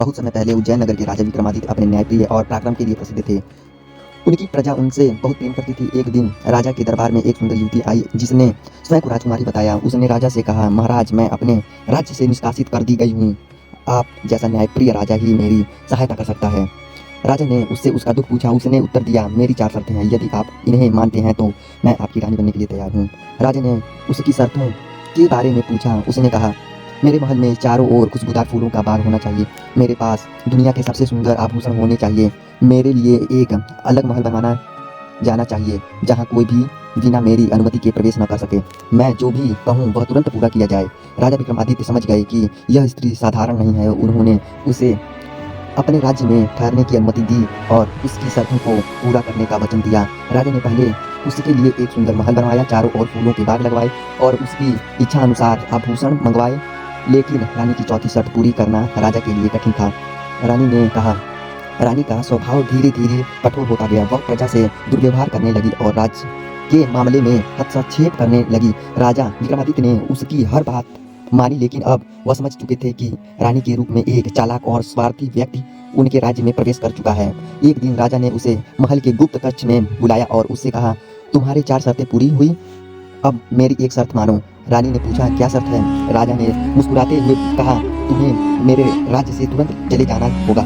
बहुत समय पहले उज्जैन नगर के राजा विक्रमादित्य अपने न्यायप्रिय और पराक्रम के लिए प्रसिद्ध थे। उनकी प्रजा उनसे बहुत प्रेम करती थी। एक दिन राजा के दरबार में एक सुंदर युवती आई जिसने स्वयं को राजकुमारी बताया। उसने राजा से कहा, महाराज, मैं अपने राज्य से निष्कासित कर दी गई हूँ। आप जैसा न्यायप्रिय राजा ही मेरी सहायता कर सकता है। राजा ने उससे उसका दुख पूछा। उसने उत्तर दिया, मेरी 4 शर्तें हैं। यदि आप इन्हें मानते हैं तो मैं आपकी रानी बनने के लिए तैयार हूँ। राजा ने उसकी शर्तों के बारे में पूछा। उसने कहा, मेरे महल में चारों ओर खुशबूदार फूलों का बाग होना चाहिए। मेरे पास दुनिया के सबसे सुंदर आभूषण होने चाहिए। मेरे लिए एक अलग महल बनवाना जाना चाहिए जहाँ कोई भी बिना मेरी अनुमति के प्रवेश न कर सके। मैं जो भी कहूँ वह तुरंत पूरा किया जाए। राजा विक्रमादित्य समझ गए कि यह स्त्री साधारण नहीं है। उन्होंने उसे अपने राज्य में ठहरने की अनुमति दी और उसकी शर्तों को पूरा करने का वचन दिया। राजा ने पहले उसके लिए एक सुंदर महल बनवाया, चारों ओर फूलों के बाग लगवाए और उसकी इच्छा अनुसार आभूषण मंगवाए। लेकिन रानी की चौथी शर्त पूरी करना राजा के लिए कठिन था। रानी ने कहा, रानी का स्वभाव धीरे धीरे कठोर होता गया। वह प्रजा से दुर्व्यवहार करने लगी और राज्य के मामले में हस्तक्षेप करने लगी। राजा विक्रमादित्य ने उसकी हर बात मानी, लेकिन अब वह समझ चुके थे कि रानी के रूप में एक चालाक और स्वार्थी व्यक्ति उनके राज्य में प्रवेश कर चुका है। एक दिन राजा ने उसे महल के गुप्त कक्ष में बुलाया और उससे कहा, तुम्हारी 4 शर्तें पूरी हुई, अब मेरी एक शर्त मानो। रानी ने पूछा, क्या शर्त है? राजा ने मुस्कुराते हुए कहा, तुम्हें मेरे राज्य से तुरंत चले जाना होगा।